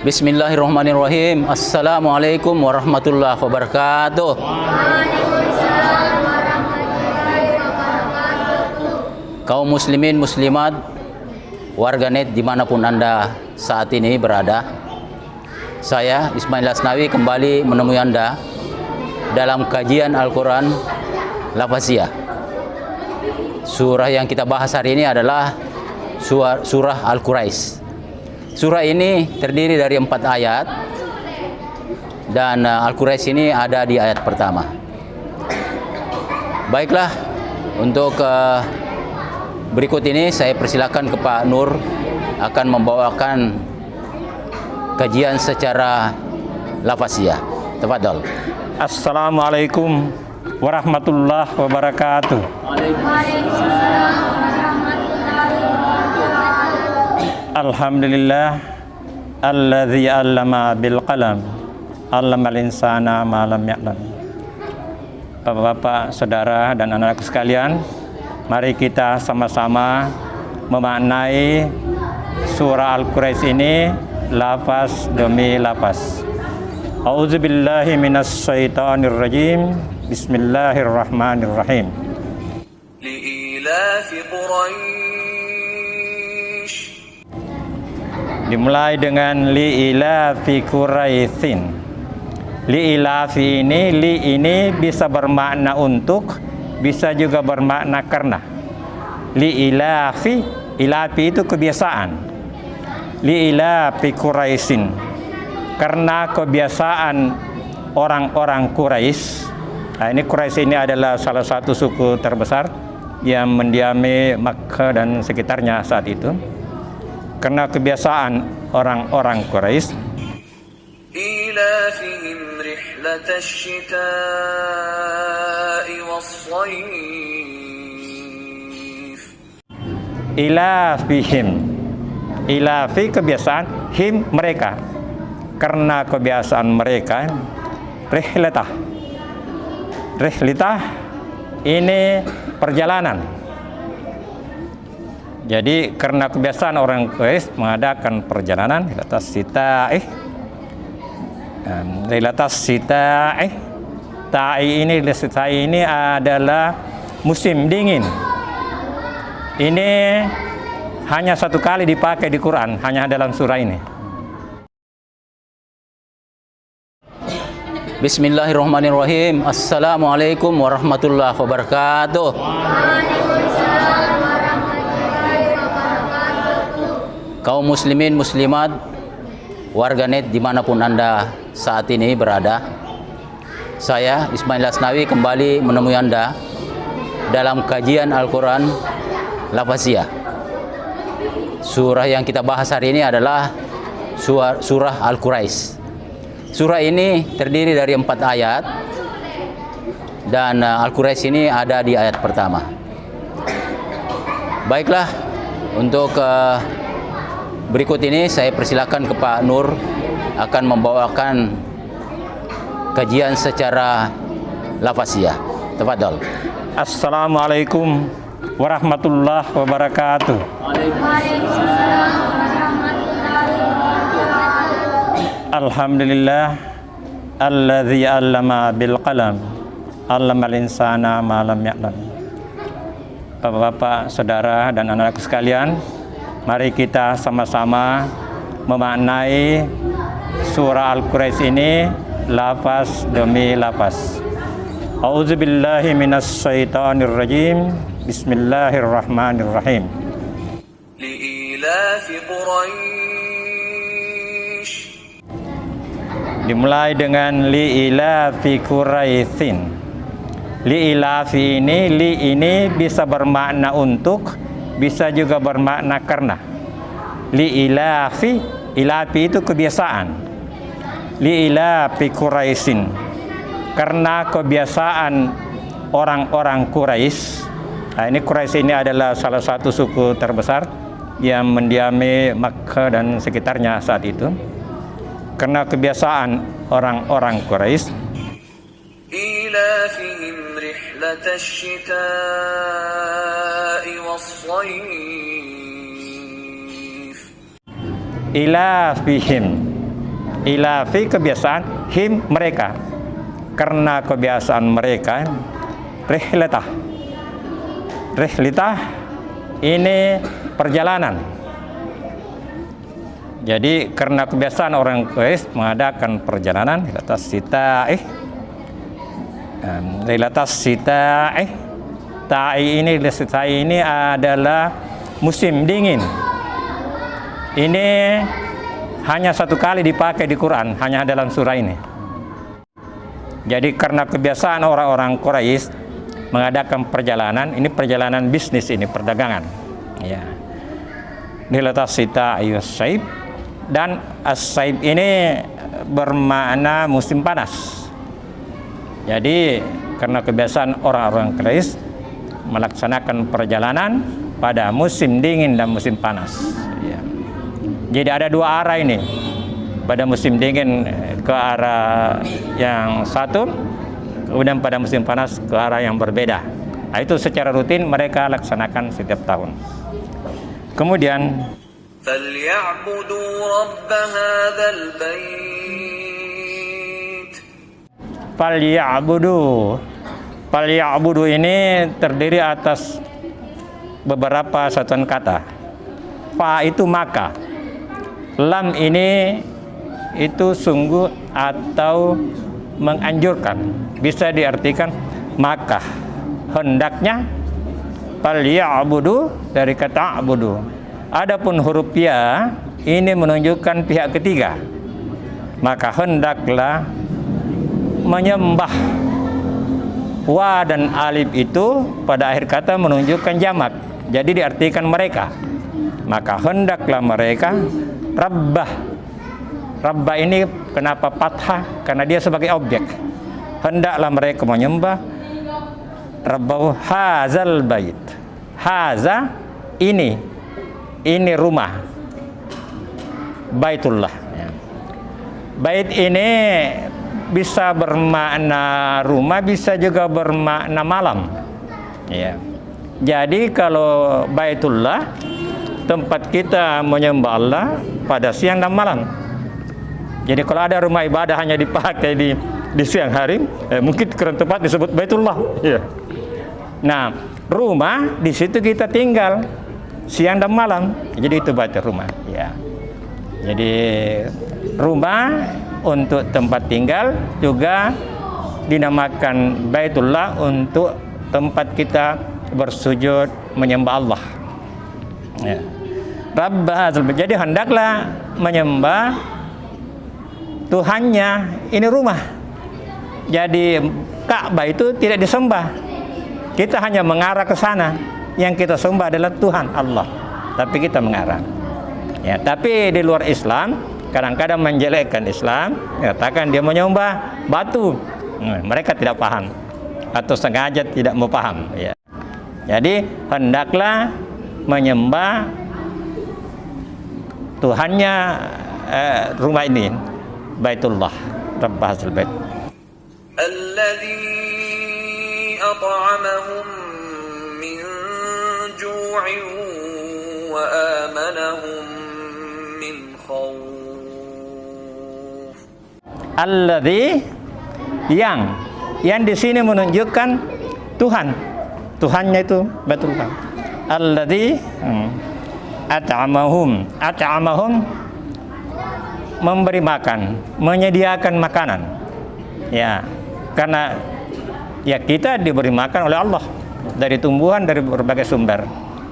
Bismillahirrahmanirrahim. Assalamualaikum warahmatullahi wabarakatuh. Kaum muslimin muslimat, warganet dimanapun Anda saat ini berada, saya Ismail Asnawi kembali menemui Anda dalam kajian Al-Quran Lafaziyah. Surah yang kita bahas hari ini adalah surah Al-Quraisy. Surah ini terdiri dari 4 ayat, dan Al-Quraisy ini ada di ayat pertama. Baiklah, untuk berikut ini saya persilakan ke Pak Nur akan membawakan kajian secara lafaziyah. Tafadhol. Assalamualaikum warahmatullahi wabarakatuh. Alhamdulillah alladzi 'allama bil qalam 'allamal insana ma lam ya'lam. Bapak-bapak, saudara dan anak-anakku sekalian, mari kita sama-sama memaknai surah Al-Quraisy ini lafaz demi lafaz. A'udzubillahi minasyaitonir rajim. Bismillahirrahmanirrahim. Li'ilafi Quraisy. Dimulai dengan li'ilafi Quraisyin. Li'ilafi ini, li ini bisa bermakna untuk, bisa juga bermakna karena. Li'ilafi, ilafi itu kebiasaan. Li'ilafi Quraisyin, karena kebiasaan orang-orang Quraisy. Nah, ini Quraisy ini adalah salah satu suku terbesar yang mendiami Makkah dan sekitarnya saat itu. Karena kebiasaan orang-orang Quraisy, ilafihim rihlatash shita'i was-shayf. Ilafihim, ilafi kebiasaan, him mereka. Karena kebiasaan mereka, rihlatah. Rihlatah ini perjalanan. Jadi karena kebiasaan orang Quraisy mengadakan perjalanan Lailatas Sita'ih. Lailatas Sita'ih. Ta'i ini adalah musim dingin. Ini hanya satu kali dipakai di Quran, hanya dalam surah ini. Bismillahirrahmanirrahim. Assalamualaikum warahmatullahi wabarakatuh. Kaum muslimin muslimat, warganet dimanapun Anda saat ini berada, saya Ismail Asnawi kembali menemui Anda dalam kajian Al-Quran Lafaziyah. Surah yang kita bahas hari ini adalah surah Al-Quraisy. Surah ini terdiri dari 4 ayat, dan Al-Quraisy ini ada di ayat pertama. Baiklah, untuk berikut ini saya persilakan ke Pak Nur akan membawakan kajian secara lafaziyah. Tafadhol. Assalamualaikum warahmatullahi wabarakatuh. Alhamdulillah alladzi 'allama bil qalam 'allamal insana ma lam ya'lam. Bapak-bapak, saudara dan anak-anakku sekalian, mari kita sama-sama memaknai surah Al-Quraisy ini lafaz demi lafaz. A'udzubillahi minasyaitonir rajim. Bismillahirrahmanirrahim. Li'ilafi Quraisy. Dimulai dengan li'ilafi Quraisyin. Li'ilafi ini, li ini bisa bermakna untuk, bisa juga bermakna karena. Li'ilafi, ilafi itu kebiasaan. Li'ilafi Quraisyin, karena kebiasaan orang-orang Quraisy. Nah, ini Quraisy ini adalah salah satu suku terbesar yang mendiami Makkah dan sekitarnya saat itu. Karena kebiasaan orang-orang Quraisy, ilafihim rihlatash shita'i was-shayf. Ilafihim, ilafi kebiasaan him mereka, karena kebiasaan mereka rihlatah ini perjalanan. Jadi karena kebiasaan orang Quraisy mengadakan perjalanan Lailatas Sita'i. Ta'i ini adalah musim dingin. Ini hanya satu kali dipakai di Quran, hanya dalam surah ini. Jadi karena kebiasaan orang-orang Quraisy mengadakan perjalanan, ini perjalanan bisnis, ini perdagangan. Ya. Lailatas Sita'i was-Saib, dan as-Saib ini bermakna musim panas. Jadi karena kebiasaan orang-orang Quraisy melaksanakan perjalanan pada musim dingin dan musim panas. Ya. Jadi ada dua arah ini. Pada musim dingin ke arah yang satu, kemudian pada musim panas ke arah yang berbeda. Nah, itu secara rutin mereka laksanakan setiap tahun. Kemudian فَلْيَعْبُدُوا رَبَّ هَذَا الْبَيْتِ. Falya'budu ini terdiri atas beberapa satuan kata. Fa itu maka, lam ini itu sungguh atau menganjurkan, bisa diartikan maka, hendaknya. Falya'budu dari kata a'budu. Adapun huruf ya ini menunjukkan pihak ketiga, maka hendaklah menyembah. Wa dan alif itu pada akhir kata menunjukkan jamak, jadi diartikan mereka. Maka hendaklah mereka Rabbah ini kenapa fathah? Karena dia sebagai objek. Hendaklah mereka menyembah Rabbahu hazal bait. Haza ini rumah Baitullah. Bait ini bisa bermakna rumah, bisa juga bermakna malam. Ya. Jadi kalau Baitullah, tempat kita menyembah Allah pada siang dan malam. Jadi kalau ada rumah ibadah hanya dipakai di siang hari, mungkin kurang tepat disebut Baitullah. Ya. Nah, rumah di situ kita tinggal siang dan malam. Jadi itu Baitul rumah. Ya. Jadi rumah untuk tempat tinggal juga dinamakan Baitullah untuk tempat kita bersujud menyembah Allah. Ya. Rabbah, jadi hendaklah menyembah Tuhannya, ini rumah. Jadi Ka'bah itu tidak disembah. Kita hanya mengarah ke sana. Yang kita sembah adalah Tuhan Allah. Tapi kita mengarah. Ya, tapi di luar Islam kadang-kadang menjelekkan Islam, katakan dia menyembah batu. Mereka tidak paham atau sengaja tidak mau paham. Ya. Jadi hendaklah menyembah Tuhannya rumah ini, Baitullah, Rabb hadzal bait. Alladzi at'amahum min ju'in wa amanahum min khauf. Alladzi yang di sini menunjukkan Tuhan. Tuhannya itu Baitullah. Alladzi at'amahum memberi makan, menyediakan makanan. Ya, karena ya kita diberi makan oleh Allah dari tumbuhan, dari berbagai sumber.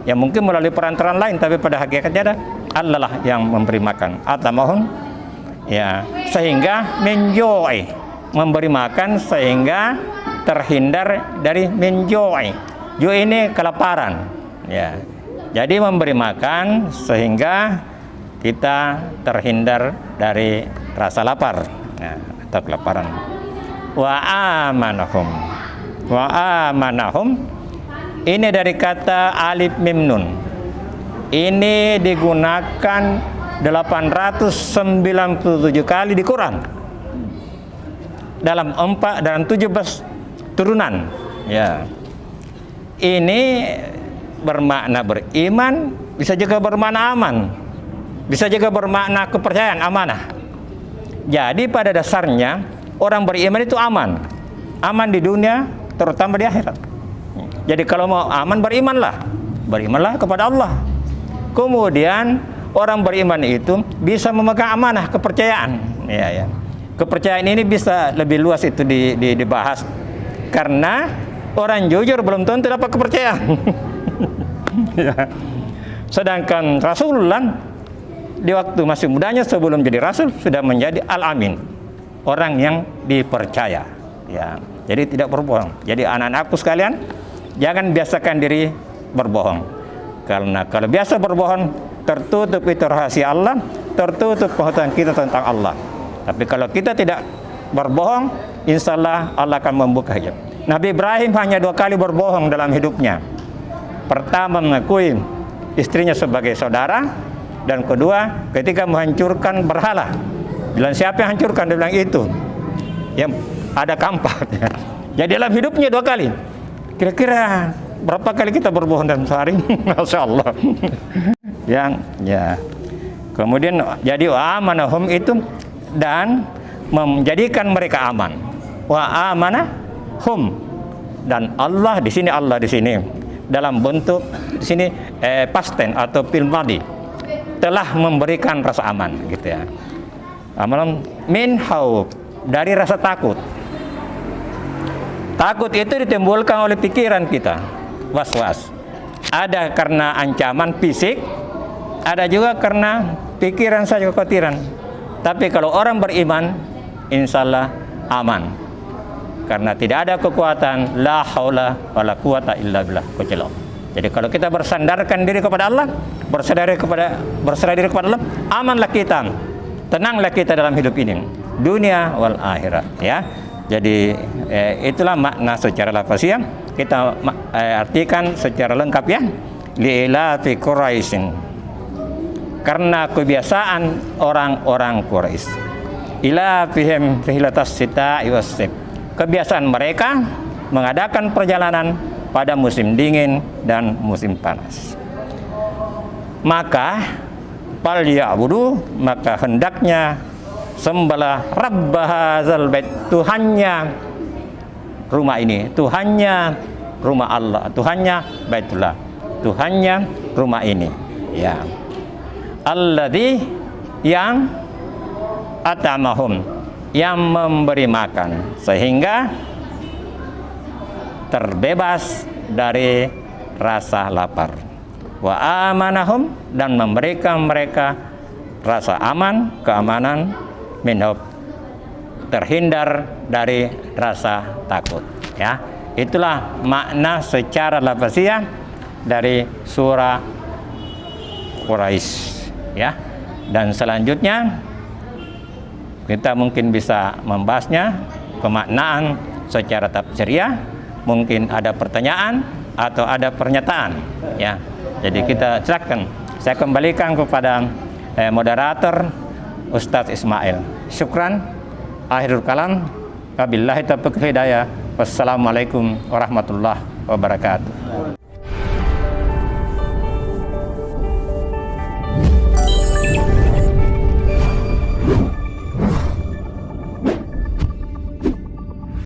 Ya mungkin melalui perantaraan lain, tapi pada hakikatnya ada Allah lah yang memberi makan. At'amahum, ya, sehingga menjoi, memberi makan sehingga terhindar dari menjoi. Jo ini kelaparan. Ya. Jadi memberi makan sehingga kita terhindar dari rasa lapar, ya, atau kelaparan. Wa amanahum ini dari kata alif mim nun. Ini digunakan 897 kali di Quran. Dalam 17 turunan. Ya. Ini bermakna beriman, bisa juga bermakna aman, bisa juga bermakna kepercayaan, amanah. Jadi pada dasarnya orang beriman itu aman. Aman di dunia, terutama di akhirat. Jadi kalau mau aman, berimanlah kepada Allah. Kemudian orang beriman itu bisa memegang amanah, kepercayaan. Ya. Kepercayaan ini bisa lebih luas itu dibahas. Karena orang jujur belum tentu dapat kepercayaan. Ya. Sedangkan Rasulullah di waktu masih mudanya sebelum jadi Rasul sudah menjadi Al-Amin, orang yang dipercaya. Ya. Jadi tidak berbohong. Jadi anak-anakku sekalian, jangan biasakan diri berbohong. Karena kalau biasa berbohong, tertutup itu rahasia Allah, tertutup pengetahuan kita tentang Allah. Tapi kalau kita tidak berbohong, insya Allah Allah akan membuka hijab. Nabi Ibrahim hanya 2 kali berbohong dalam hidupnya. Pertama mengakui istrinya sebagai saudara, dan kedua ketika menghancurkan berhala. Bilang siapa yang hancurkan? Dia bilang itu yang ada kampak. Jadi dalam hidupnya 2 kali. Kira-kira berapa kali kita berbohong dalam sehari? Masya Allah. Ya. Kemudian jadi wa amanahum itu dan menjadikan mereka aman. Wa amanahum, dan Allah di sini dalam bentuk di sini past tense atau fi'il madhi, telah memberikan rasa aman gitu ya. Aman min khauf, dari rasa takut. Takut itu ditimbulkan oleh pikiran kita, was-was. Ada karena ancaman fisik, ada juga karena pikiran saja, kekhawatiran. Tapi kalau orang beriman, insya Allah aman. Karena tidak ada kekuatan, la haula wala quwata illa billah, kecuali Allah. Jadi kalau kita bersandarkan diri kepada Allah, berserah diri kepada Allah, amanlah kita, tenanglah kita dalam hidup ini, dunia wal akhirat. Ya. Jadi itulah makna secara lafaziyah. Kita artikan secara lengkap ya. Li'ilafi Quraisyin, karena kebiasaan orang-orang Quraisy. Ila fihim rihlatas sita'i was-sayf. Kebiasaan mereka mengadakan perjalanan pada musim dingin dan musim panas. Maka falyabudu, maka hendaknya sembahlah Rabb hadzal bait, Tuhannya rumah ini, Tuhannya rumah Allah, Tuhannya Baitullah, Tuhannya rumah ini. Ya. Alladzi, yang at'amahum, yang memberi makan sehingga terbebas dari rasa lapar. Wa amanahum, dan memberikan mereka rasa aman, keamanan, minhub, terhindar dari rasa takut. Ya, itulah makna secara lafaziyah dari surah Quraisy. Ya, dan selanjutnya kita mungkin bisa membahasnya pemaknaan secara tafsiriyah. Mungkin ada pertanyaan atau ada pernyataan. Ya, jadi kita silakan. Saya kembalikan kepada moderator Ustadz Ismail. Syukran. Akhirul kalam. Wabillahi taufiq hidayah. Wassalamualaikum warahmatullahi wabarakatuh.